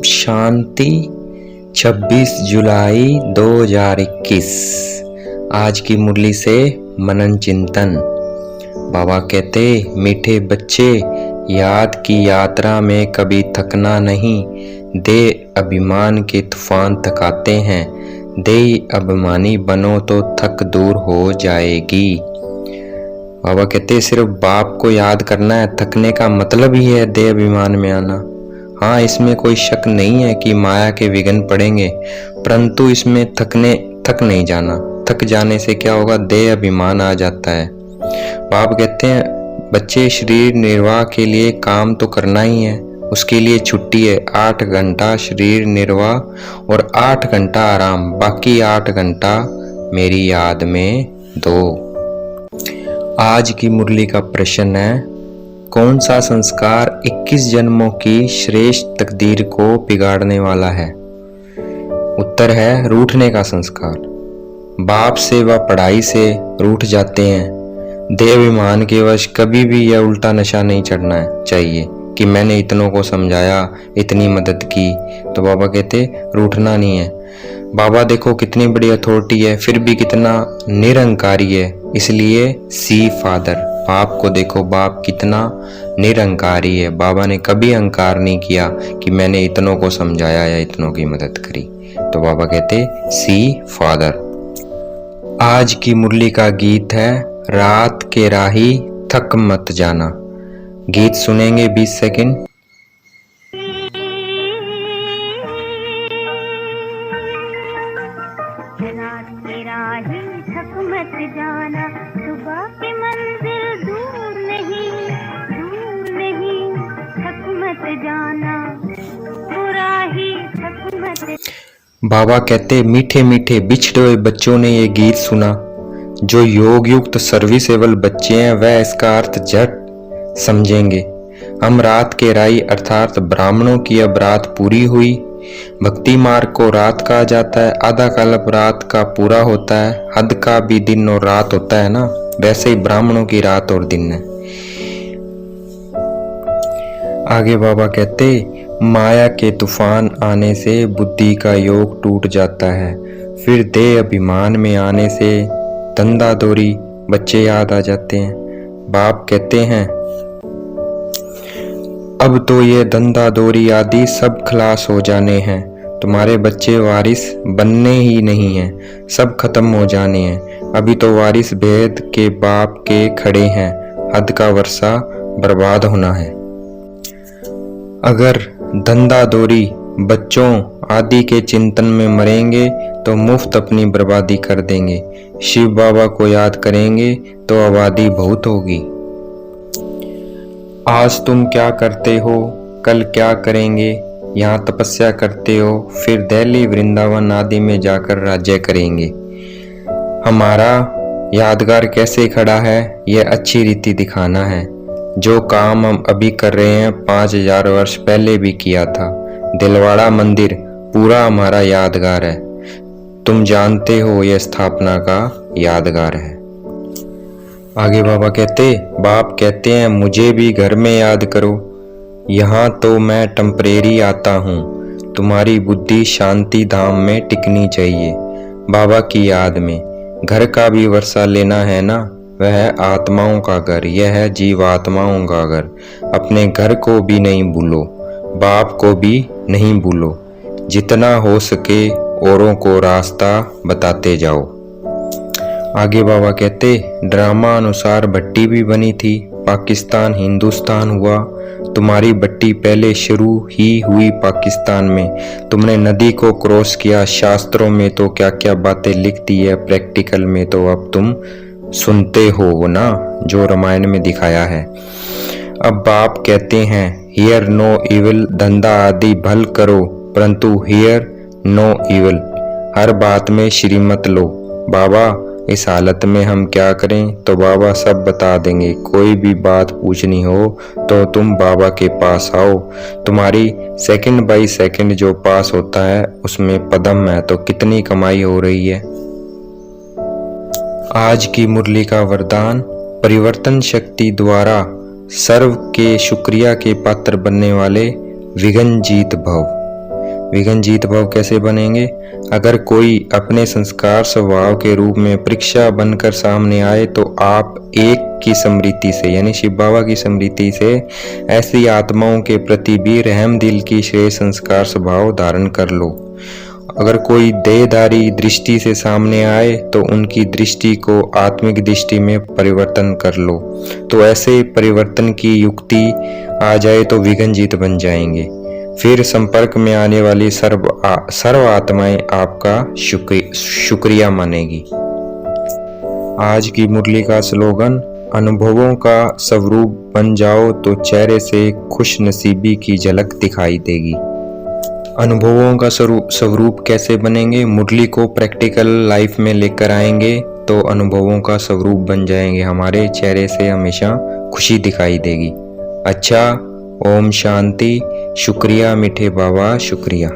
शांति। 26 जुलाई 2021। आज की मुरली से मनन चिंतन। बाबा कहते, मीठे बच्चे, याद की यात्रा में कभी थकना नहीं। दे अभिमान के तूफान थकाते हैं। दे अभिमानी बनो तो थक दूर हो जाएगी। बाबा कहते, सिर्फ बाप को याद करना है, थकने का मतलब ही है दे अभिमान में आना। हाँ, इसमें कोई शक नहीं है कि माया के विघ्न पड़ेंगे, परंतु इसमें थक नहीं जाना। थक जाने से क्या होगा, देह अभिमान आ जाता है। बाप कहते हैं, बच्चे, शरीर निर्वाह के लिए काम तो करना ही है, उसके लिए छुट्टी है। 8 घंटा शरीर निर्वाह और 8 घंटा आराम, बाकी 8 घंटा मेरी याद में दो। आज की मुरली का प्रश्न है, कौन सा संस्कार 21 जन्मों की श्रेष्ठ तकदीर को बिगाड़ने वाला है? उत्तर है रूठने का संस्कार। बाप से व पढ़ाई से रूठ जाते हैं। देहाभिमान के वश कभी भी यह उल्टा नशा नहीं चढ़ना चाहिए कि मैंने इतनों को समझाया, इतनी मदद की। तो बाबा कहते रूठना नहीं है। बाबा देखो कितनी बड़ी अथॉरिटी है, फिर भी कितना निरंकारी है, इसलिए सी फादर। बाप को देखो, बाप कितना निरंकारी है। बाबा ने कभी अहंकार नहीं किया कि मैंने इतनों को समझाया या इतनों की मदद करी। तो बाबा कहते सी फादर। आज की मुरली का गीत है, रात के राही थक मत जाना। गीत सुनेंगे 20 सेकंड। थक मत जाना, सुबह की मंजिल दूर नहीं, थक मत जाना, बुराही थक मत। बाबा कहते, मीठे मीठे बिछड़े हुए बच्चों ने ये गीत सुना। जो योग युक्त सर्विसेबल बच्चे हैं वह इसका अर्थ झट समझेंगे। हम रात के राई अर्थात ब्राह्मणों की अब रात पूरी हुई। भक्ति मार्ग को रात कहा जाता है। आधा कल्प रात का पूरा होता है। हद का भी दिन और रात होता है ना, वैसे ही ब्राह्मणों की रात और दिन है। आगे बाबा कहते, माया के तूफान आने से बुद्धि का योग टूट जाता है। फिर देह अभिमान में आने से धंधा दौरी बच्चे याद आ जाते हैं। बाप कहते हैं, अब तो ये धंधा दौरी आदि सब खलास हो जाने हैं। तुम्हारे बच्चे वारिस बनने ही नहीं हैं, सब खत्म हो जाने हैं। अभी तो वारिस भेद के बाप के खड़े हैं। हद का वर्षा बर्बाद होना है। अगर धंधा दौरी बच्चों आदि के चिंतन में मरेंगे तो मुफ्त अपनी बर्बादी कर देंगे। शिव बाबा को याद करेंगे तो आबादी बहुत होगी। आज तुम क्या करते हो, कल क्या करेंगे। यहाँ तपस्या करते हो, फिर दिल्ली वृंदावन आदि में जाकर राज्य करेंगे। हमारा यादगार कैसे खड़ा है, यह अच्छी रीति दिखाना है। जो काम हम अभी कर रहे हैं 5000 वर्ष पहले भी किया था। दिलवाड़ा मंदिर पूरा हमारा यादगार है। तुम जानते हो यह स्थापना का यादगार है। आगे बाबा कहते, बाप कहते हैं, मुझे भी घर में याद करो। यहाँ तो मैं टेम्परेरी आता हूँ। तुम्हारी बुद्धि शांति धाम में टिकनी चाहिए, बाबा की याद में। घर का भी वर्षा लेना है ना, वह है आत्माओं का घर, यह है जीवात्माओं का घर। अपने घर को भी नहीं भूलो, बाप को भी नहीं भूलो। जितना हो सके औरों को रास्ता बताते जाओ। आगे बाबा कहते, ड्रामा अनुसार भट्टी भी बनी थी, पाकिस्तान हिंदुस्तान हुआ। तुम्हारी भट्टी पहले शुरू ही हुई पाकिस्तान में। तुमने नदी को क्रॉस किया। शास्त्रों में तो क्या क्या बातें लिख दी है, प्रैक्टिकल में तो अब तुम सुनते हो ना, जो रामायण में दिखाया है। अब बाप कहते हैं, हियर नो इविल, धंधा आदि भल करो, परंतु हियर नो इविल। हर बात में श्रीमत लो। बाबा, इस हालत में हम क्या करें? तो बाबा सब बता देंगे। कोई भी बात पूछनी हो तो तुम बाबा के पास आओ। तुम्हारी सेकंड बाय सेकंड जो पास होता है उसमें पदम है, तो कितनी कमाई हो रही है। आज की मुरली का वरदान, परिवर्तन शक्ति द्वारा सर्व के शुक्रिया के पात्र बनने वाले विघ्न जीत भव। विघ्न जीत भव कैसे बनेंगे? अगर कोई अपने संस्कार स्वभाव के रूप में परीक्षा बनकर सामने आए तो आप एक की स्मृति से यानी शिव बाबा की स्मृति से ऐसी आत्माओं के प्रति भी रहम दिल की श्रेय संस्कार स्वभाव धारण कर लो। अगर कोई देहधारी दृष्टि से सामने आए तो उनकी दृष्टि को आत्मिक दृष्टि में परिवर्तन कर लो। तो ऐसे परिवर्तन की युक्ति आ जाए तो विघ्न जीत बन जाएंगे। फिर संपर्क में आने वाली सर्व आत्माएं आपका शुक्रिया मानेगी। आज की मुरली का स्लोगन, अनुभवों का स्वरूप बन जाओ तो चेहरे से खुश नसीबी की झलक दिखाई देगी। अनुभवों का स्वरूप कैसे बनेंगे? मुरली को प्रैक्टिकल लाइफ में लेकर आएंगे तो अनुभवों का स्वरूप बन जाएंगे, हमारे चेहरे से हमेशा खुशी दिखाई देगी। अच्छा, ओम शांति। शुक्रिया मीठे बाबा, शुक्रिया।